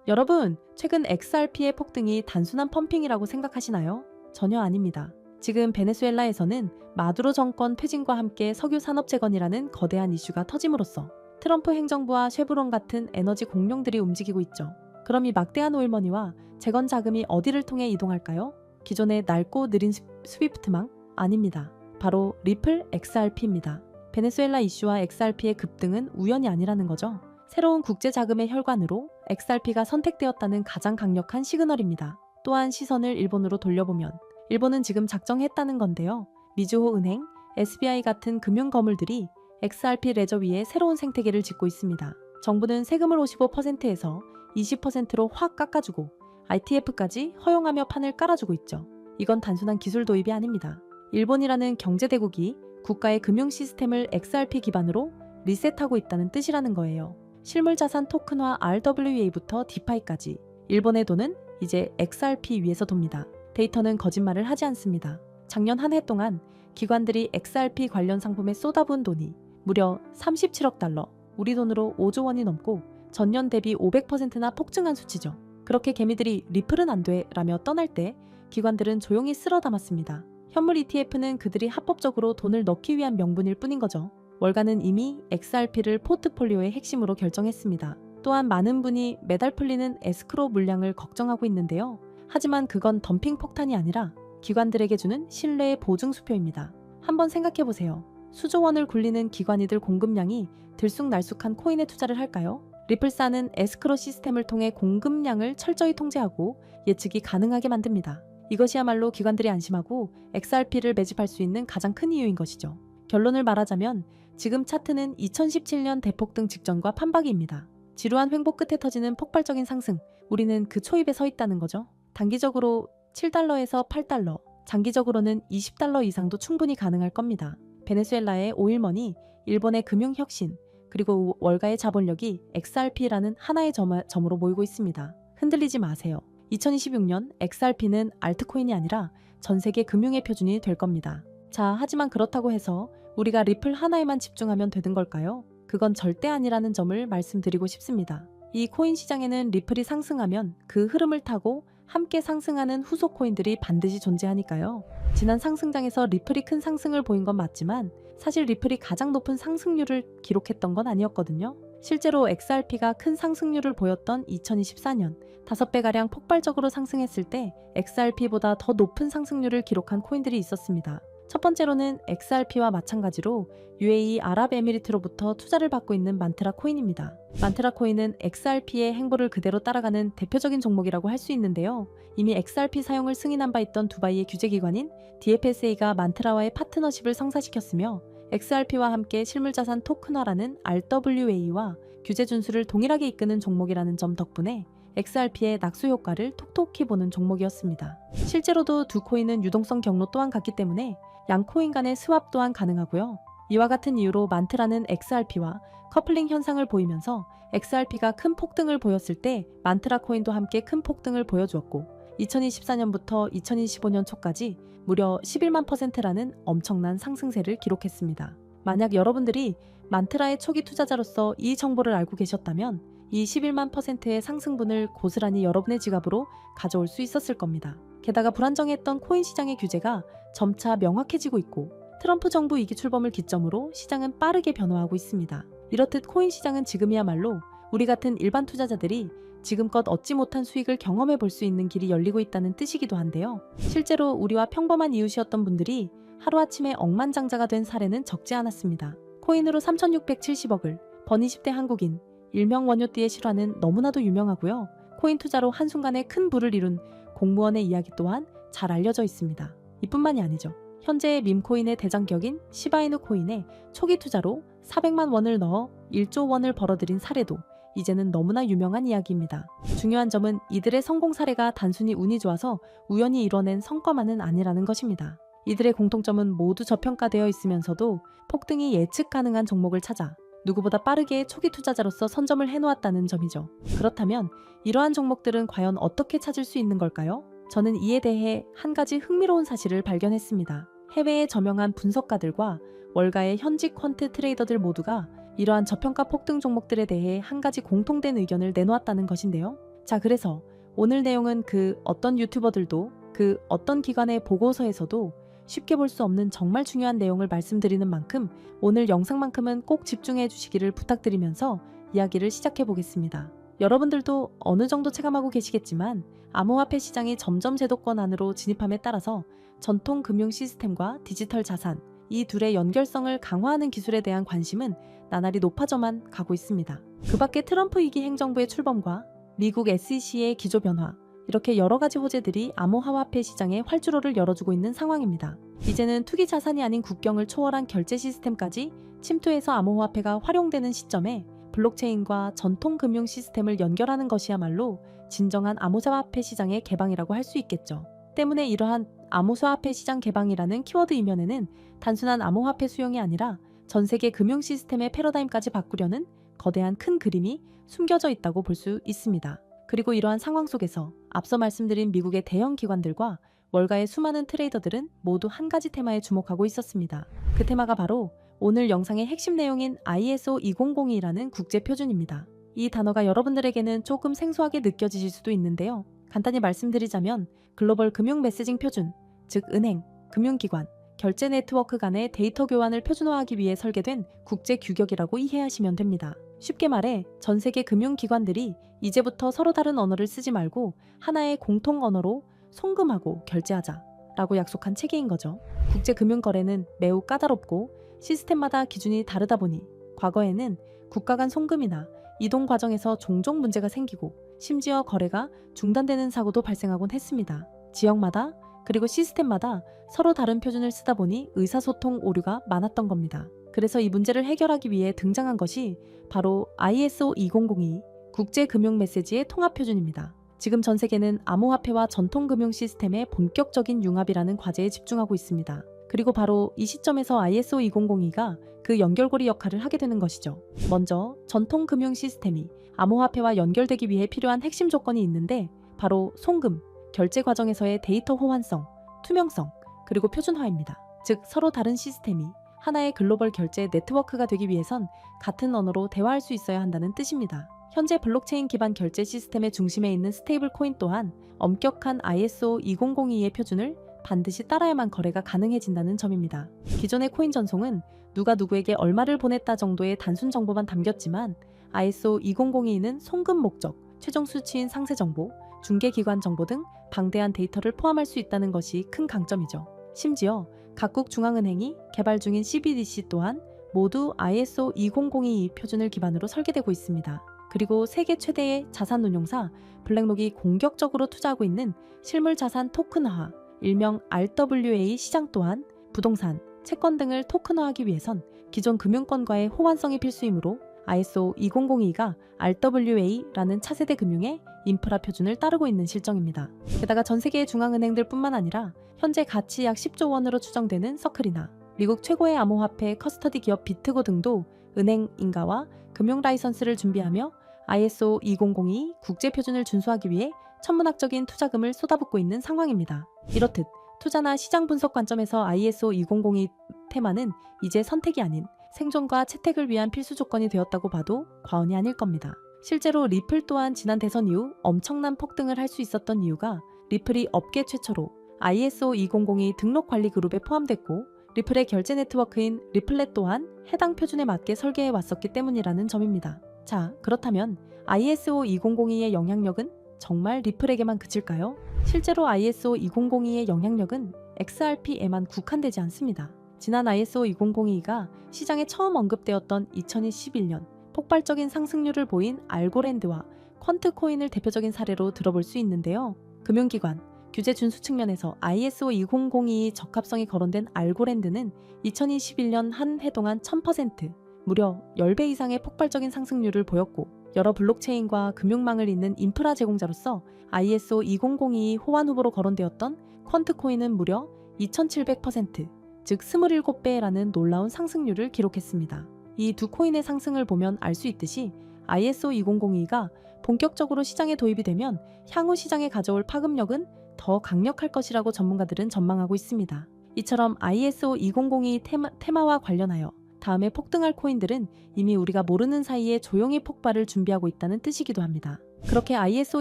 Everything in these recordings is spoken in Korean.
여러분, 최근 XRP의 폭등이 단순한 펌핑이라고 생각하시나요? 전혀 아닙니다. 지금 베네수엘라에서는 마두로 정권 퇴진과 함께 석유 산업 재건이라는 거대한 이슈가 터짐으로써 트럼프 행정부와 쉐브론 같은 에너지 공룡들이 움직이고 있죠. 그럼 이 막대한 오일머니와 재건 자금이 어디를 통해 이동할까요? 기존의 낡고 느린 스위프트망? 아닙니다. 바로 리플 XRP입니다. 베네수엘라 이슈와 XRP의 급등은 우연이 아니라는 거죠. 새로운 국제 자금의 혈관으로 XRP가 선택되었다는 가장 강력한 시그널입니다. 또한 시선을 일본으로 돌려보면 일본은 지금 작정했다는 건데요. 미즈호 은행, SBI 같은 금융 거물들이 XRP 레저 위에 새로운 생태계를 짓고 있습니다. 정부는 세금을 55%에서 20%로 확 깎아주고 ITF까지 허용하며 판을 깔아주고 있죠. 이건 단순한 기술 도입이 아닙니다. 일본이라는 경제대국이 국가의 금융 시스템을 XRP 기반으로 리셋하고 있다는 뜻이라는 거예요. 실물자산 토큰화 RWA부터 디파이까지 일본의 돈은 이제 XRP 위에서 돕니다. 데이터는 거짓말을 하지 않습니다. 작년 한 해 동안 기관들이 XRP 관련 상품에 쏟아부은 돈이 무려 37억 달러, 우리 돈으로 5조 원이 넘고 전년 대비 500%나 폭증한 수치죠. 그렇게 개미들이 리플은 안 돼 라며 떠날 때 기관들은 조용히 쓸어 담았습니다. 현물 ETF는 그들이 합법적으로 돈을 넣기 위한 명분일 뿐인 거죠. 월가는 이미 XRP를 포트폴리오의 핵심으로 결정했습니다. 또한 많은 분이 매달 풀리는 에스크로 물량을 걱정하고 있는데요. 하지만 그건 덤핑 폭탄이 아니라 기관들에게 주는 신뢰의 보증수표입니다. 한번 생각해보세요. 수조 원을 굴리는 기관이들 공급량이 들쑥날쑥한 코인에 투자를 할까요? 리플사는 에스크로 시스템을 통해 공급량을 철저히 통제하고 예측이 가능하게 만듭니다. 이것이야말로 기관들이 안심하고 XRP를 매집할 수 있는 가장 큰 이유인 것이죠. 결론을 말하자면 지금 차트는 2017년 대폭등 직전과 판박이입니다. 지루한 횡보 끝에 터지는 폭발적인 상승, 우리는 그 초입에 서 있다는 거죠. 단기적으로 7달러에서 8달러, 장기적으로는 20달러 이상도 충분히 가능할 겁니다. 베네수엘라의 오일머니, 일본의 금융혁신, 그리고 월가의 자본력이 XRP라는 하나의 점으로 모이고 있습니다. 흔들리지 마세요. 2026년 XRP는 알트코인이 아니라 전 세계 금융의 표준이 될 겁니다. 자, 하지만 그렇다고 해서 우리가 리플 하나에만 집중하면 되는 걸까요? 그건 절대 아니라는 점을 말씀드리고 싶습니다. 이 코인 시장에는 리플이 상승하면 그 흐름을 타고 함께 상승하는 후속 코인들이 반드시 존재하니까요. 지난 상승장에서 리플이 큰 상승을 보인 건 맞지만 사실 리플이 가장 높은 상승률을 기록했던 건 아니었거든요. 실제로 XRP가 큰 상승률을 보였던 2024년 5배가량 폭발적으로 상승했을 때 XRP보다 더 높은 상승률을 기록한 코인들이 있었습니다. 첫 번째로는 XRP와 마찬가지로 UAE 아랍에미리트로부터 투자를 받고 있는 만트라 코인입니다. 만트라 코인은 XRP의 행보를 그대로 따라가는 대표적인 종목이라고 할 수 있는데요. 이미 XRP 사용을 승인한 바 있던 두바이의 규제기관인 DFSA가 만트라와의 파트너십을 성사시켰으며 XRP와 함께 실물자산 토큰화라는 RWA와 규제 준수를 동일하게 이끄는 종목이라는 점 덕분에 XRP의 낙수 효과를 톡톡히 보는 종목이었습니다. 실제로도 두 코인은 유동성 경로 또한 같기 때문에 양 코인 간의 스왑 또한 가능하고요. 이와 같은 이유로 만트라는 XRP와 커플링 현상을 보이면서 XRP가 큰 폭등을 보였을 때 만트라 코인도 함께 큰 폭등을 보여주었고 2024년부터 2025년 초까지 무려 11만 %라는 엄청난 상승세를 기록했습니다. 만약 여러분들이 만트라의 초기 투자자로서 이 정보를 알고 계셨다면 이 11만 %의 상승분을 고스란히 여러분의 지갑으로 가져올 수 있었을 겁니다. 게다가 불안정했던 코인 시장의 규제가 점차 명확해지고 있고 트럼프 정부 이기 출범을 기점으로 시장은 빠르게 변화하고 있습니다. 이렇듯 코인 시장은 지금이야말로 우리 같은 일반 투자자들이 지금껏 얻지 못한 수익을 경험해 볼 수 있는 길이 열리고 있다는 뜻이기도 한데요. 실제로 우리와 평범한 이웃이었던 분들이 하루아침에 억만장자가 된 사례는 적지 않았습니다. 코인으로 3,670억을 번 20대 한국인, 일명 원효띠의 실화는 너무나도 유명하고요. 코인 투자로 한순간에 큰 부를 이룬 공무원의 이야기 또한 잘 알려져 있습니다. 이뿐만이 아니죠. 현재 밈코인의 대장격인 시바이누 코인에 초기 투자로 400만 원을 넣어 1조 원을 벌어들인 사례도 이제는 너무나 유명한 이야기입니다. 중요한 점은 이들의 성공 사례가 단순히 운이 좋아서 우연히 이뤄낸 성과만은 아니라는 것입니다. 이들의 공통점은 모두 저평가되어 있으면서도 폭등이 예측 가능한 종목을 찾아 누구보다 빠르게 초기 투자자로서 선점을 해놓았다는 점이죠. 그렇다면 이러한 종목들은 과연 어떻게 찾을 수 있는 걸까요? 저는 이에 대해 한 가지 흥미로운 사실을 발견했습니다. 해외의 저명한 분석가들과 월가의 현직 퀀트 트레이더들 모두가 이러한 저평가 폭등 종목들에 대해 한 가지 공통된 의견을 내놓았다는 것인데요. 자, 그래서 오늘 내용은 그 어떤 유튜버들도 그 어떤 기관의 보고서에서도 쉽게 볼 수 없는 정말 중요한 내용을 말씀드리는 만큼 오늘 영상만큼은 꼭 집중해 주시기를 부탁드리면서 이야기를 시작해 보겠습니다. 여러분들도 어느 정도 체감하고 계시겠지만 암호화폐 시장이 점점 제도권 안으로 진입함에 따라서 전통 금융 시스템과 디지털 자산, 이 둘의 연결성을 강화하는 기술에 대한 관심은 나날이 높아져만 가고 있습니다. 그 밖에 트럼프 2기 행정부의 출범과 미국 SEC의 기조 변화, 이렇게 여러 가지 호재들이 암호화폐 시장에 활주로를 열어주고 있는 상황입니다. 이제는 투기 자산이 아닌 국경을 초월한 결제 시스템까지 침투해서 암호화폐가 활용되는 시점에 블록체인과 전통 금융 시스템을 연결하는 것이야말로 진정한 암호화폐 시장의 개방이라고 할 수 있겠죠. 때문에 이러한 암호화폐 시장 개방이라는 키워드 이면에는 단순한 암호화폐 수용이 아니라 전 세계 금융 시스템의 패러다임까지 바꾸려는 거대한 큰 그림이 숨겨져 있다고 볼 수 있습니다. 그리고 이러한 상황 속에서 앞서 말씀드린 미국의 대형 기관들과 월가의 수많은 트레이더들은 모두 한 가지 테마에 주목하고 있었습니다. 그 테마가 바로 오늘 영상의 핵심 내용인 ISO 2002라는 국제 표준입니다. 이 단어가 여러분들에게는 조금 생소하게 느껴지실 수도 있는데요. 간단히 말씀드리자면 글로벌 금융 메시징 표준, 즉 은행, 금융기관, 결제 네트워크 간의 데이터 교환을 표준화하기 위해 설계된 국제 규격이라고 이해하시면 됩니다. 쉽게 말해 전 세계 금융기관들이 이제부터 서로 다른 언어를 쓰지 말고 하나의 공통 언어로 송금하고 결제하자 라고 약속한 체계인 거죠. 국제 금융거래는 매우 까다롭고 시스템마다 기준이 다르다 보니 과거에는 국가 간 송금이나 이동 과정에서 종종 문제가 생기고 심지어 거래가 중단되는 사고도 발생하곤 했습니다. 지역마다 그리고 시스템마다 서로 다른 표준을 쓰다 보니 의사소통 오류가 많았던 겁니다. 그래서 이 문제를 해결하기 위해 등장한 것이 바로 ISO 2002 국제금융 메시지의 통합 표준입니다. 지금 전 세계는 암호화폐와 전통 금융 시스템의 본격적인 융합이라는 과제에 집중하고 있습니다. 그리고 바로 이 시점에서 ISO 2002가 그 연결고리 역할을 하게 되는 것이죠. 먼저 전통 금융 시스템이 암호화폐와 연결되기 위해 필요한 핵심 조건이 있는데 바로 송금, 결제 과정에서의 데이터 호환성, 투명성, 그리고 표준화입니다. 즉 서로 다른 시스템이 하나의 글로벌 결제 네트워크가 되기 위해선 같은 언어로 대화할 수 있어야 한다는 뜻입니다. 현재 블록체인 기반 결제 시스템의 중심에 있는 스테이블 코인 또한 엄격한 ISO 2002의 표준을 반드시 따라야만 거래가 가능해진다는 점입니다. 기존의 코인 전송은 누가 누구에게 얼마를 보냈다 정도의 단순 정보만 담겼지만 ISO 2002는 송금 목적, 최종 수취인 상세 정보, 중개기관 정보 등 방대한 데이터를 포함할 수 있다는 것이 큰 강점이죠. 심지어 각국 중앙은행이 개발 중인 CBDC 또한 모두 ISO 2002 표준을 기반으로 설계되고 있습니다. 그리고 세계 최대의 자산운용사 블랙록이 공격적으로 투자하고 있는 실물자산 토큰화, 일명 RWA 시장 또한 부동산, 채권 등을 토큰화하기 위해선 기존 금융권과의 호환성이 필수이므로 ISO 2002가 RWA라는 차세대 금융의 인프라 표준을 따르고 있는 실정입니다. 게다가 전 세계의 중앙은행들 뿐만 아니라 현재 가치 약 10조 원으로 추정되는 서클이나 미국 최고의 암호화폐 커스터디 기업 비트고 등도 은행 인가와 금융 라이선스를 준비하며 ISO 2002 국제 표준을 준수하기 위해 천문학적인 투자금을 쏟아붓고 있는 상황입니다. 이렇듯 투자나 시장 분석 관점에서 ISO 2002 테마는 이제 선택이 아닌 생존과 채택을 위한 필수 조건이 되었다고 봐도 과언이 아닐 겁니다. 실제로 리플 또한 지난 대선 이후 엄청난 폭등을 할 수 있었던 이유가 리플이 업계 최초로 ISO 2002 등록 관리 그룹에 포함됐고 리플의 결제 네트워크인 리플렛 또한 해당 표준에 맞게 설계해 왔었기 때문이라는 점입니다. 자, 그렇다면 ISO 2002의 영향력은 정말 리플에게만 그칠까요? 실제로 ISO 2002의 영향력은 XRP에만 국한되지 않습니다. 지난 ISO 2002가 시장에 처음 언급되었던 2021년 폭발적인 상승률을 보인 알고랜드와 퀀트코인을 대표적인 사례로 들어볼 수 있는데요. 금융기관, 규제 준수 측면에서 ISO 2002 적합성이 거론된 알고랜드는 2021년 한 해 동안 1000%, 무려 10배 이상의 폭발적인 상승률을 보였고 여러 블록체인과 금융망을 잇는 인프라 제공자로서 ISO 2002 호환 후보로 거론되었던 퀀트코인은 무려 2700%, 즉 27배라는 놀라운 상승률을 기록했습니다. 이 두 코인의 상승을 보면 알 수 있듯이 ISO 2002가 본격적으로 시장에 도입이 되면 향후 시장에 가져올 파급력은 더 강력할 것이라고 전문가들은 전망하고 있습니다. 이처럼 ISO 2002 테마와 관련하여 다음에 폭등할 코인들은 이미 우리가 모르는 사이에 조용히 폭발을 준비하고 있다는 뜻이기도 합니다. 그렇게 ISO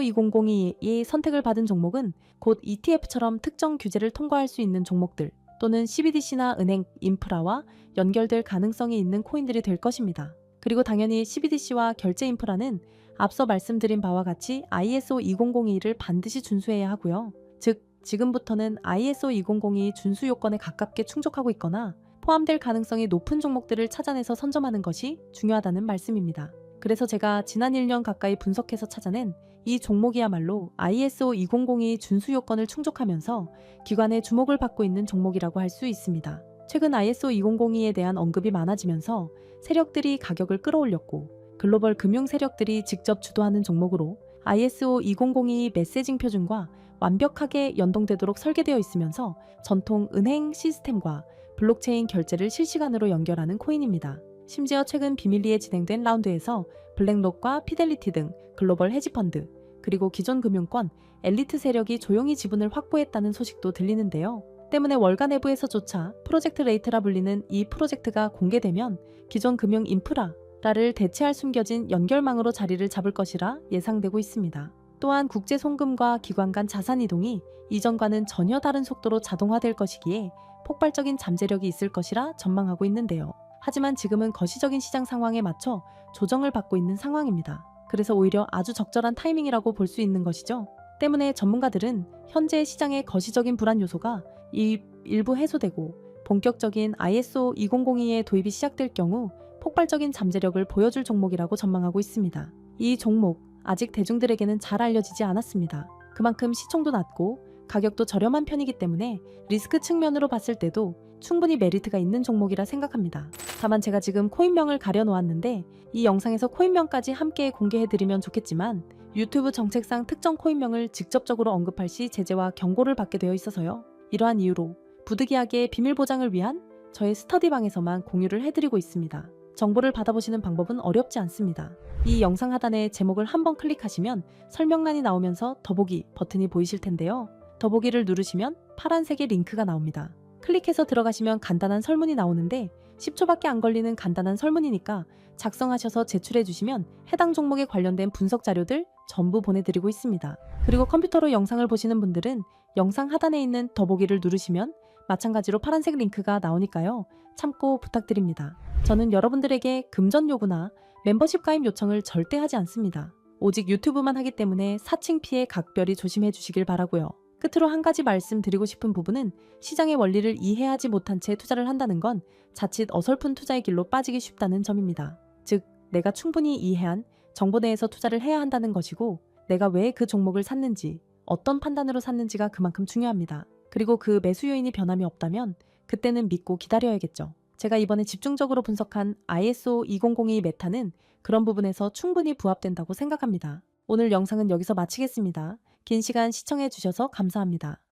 2002의 선택을 받은 종목은 곧 ETF처럼 특정 규제를 통과할 수 있는 종목들 또는 CBDC나 은행, 인프라와 연결될 가능성이 있는 코인들이 될 것입니다. 그리고 당연히 CBDC와 결제 인프라는 앞서 말씀드린 바와 같이 ISO 2002를 반드시 준수해야 하고요. 즉, 지금부터는 ISO 2002 준수 요건에 가깝게 충족하고 있거나 포함될 가능성이 높은 종목들을 찾아내서 선점하는 것이 중요하다는 말씀입니다. 그래서 제가 지난 1년 가까이 분석해서 찾아낸 이 종목이야말로 ISO 2002 준수 요건을 충족하면서 기관의 주목을 받고 있는 종목이라고 할 수 있습니다. 최근 ISO 2002에 대한 언급이 많아지면서 세력들이 가격을 끌어올렸고 글로벌 금융 세력들이 직접 주도하는 종목으로 ISO 2002 메시징 표준과 완벽하게 연동되도록 설계되어 있으면서 전통 은행 시스템과 블록체인 결제를 실시간으로 연결하는 코인입니다. 심지어 최근 비밀리에 진행된 라운드에서 블랙록과 피델리티 등 글로벌 헤지펀드, 그리고 기존 금융권, 엘리트 세력이 조용히 지분을 확보했다는 소식도 들리는데요. 때문에 월가 내부에서조차 프로젝트 레이트라 불리는 이 프로젝트가 공개되면 기존 금융 인프라를 대체할 숨겨진 연결망으로 자리를 잡을 것이라 예상되고 있습니다. 또한 국제 송금과 기관 간 자산 이동이 이전과는 전혀 다른 속도로 자동화될 것이기에 폭발적인 잠재력이 있을 것이라 전망하고 있는데요. 하지만 지금은 거시적인 시장 상황에 맞춰 조정을 받고 있는 상황입니다. 그래서 오히려 아주 적절한 타이밍이라고 볼 수 있는 것이죠. 때문에 전문가들은 현재 시장의 거시적인 불안 요소가 일부 해소되고 본격적인 ISO 2002의 도입이 시작될 경우 폭발적인 잠재력을 보여줄 종목이라고 전망하고 있습니다. 이 종목 아직 대중들에게는 잘 알려지지 않았습니다. 그만큼 시총도 낮고 가격도 저렴한 편이기 때문에 리스크 측면으로 봤을 때도 충분히 메리트가 있는 종목이라 생각합니다. 다만 제가 지금 코인명을 가려놓았는데 이 영상에서 코인명까지 함께 공개해드리면 좋겠지만 유튜브 정책상 특정 코인명을 직접적으로 언급할 시 제재와 경고를 받게 되어 있어서요. 이러한 이유로 부득이하게 비밀 보장을 위한 저의 스터디방에서만 공유를 해드리고 있습니다. 정보를 받아보시는 방법은 어렵지 않습니다. 이 영상 하단에 제목을 한번 클릭하시면 설명란이 나오면서 더보기 버튼이 보이실 텐데요. 더보기를 누르시면 파란색의 링크가 나옵니다. 클릭해서 들어가시면 간단한 설문이 나오는데 10초밖에 안 걸리는 간단한 설문이니까 작성하셔서 제출해 주시면 해당 종목에 관련된 분석 자료들 전부 보내드리고 있습니다. 그리고 컴퓨터로 영상을 보시는 분들은 영상 하단에 있는 더보기를 누르시면 마찬가지로 파란색 링크가 나오니까요. 참고 부탁드립니다. 저는 여러분들에게 금전 요구나 멤버십 가입 요청을 절대 하지 않습니다. 오직 유튜브만 하기 때문에 사칭 피해 각별히 조심해 주시길 바라고요. 끝으로 한 가지 말씀드리고 싶은 부분은 시장의 원리를 이해하지 못한 채 투자를 한다는 건 자칫 어설픈 투자의 길로 빠지기 쉽다는 점입니다. 즉, 내가 충분히 이해한 정보 내에서 투자를 해야 한다는 것이고 내가 왜 그 종목을 샀는지, 어떤 판단으로 샀는지가 그만큼 중요합니다. 그리고 그 매수 요인이 변함이 없다면 그때는 믿고 기다려야겠죠. 제가 이번에 집중적으로 분석한 ISO 2002 메타는 그런 부분에서 충분히 부합된다고 생각합니다. 오늘 영상은 여기서 마치겠습니다. 긴 시간 시청해 주셔서 감사합니다.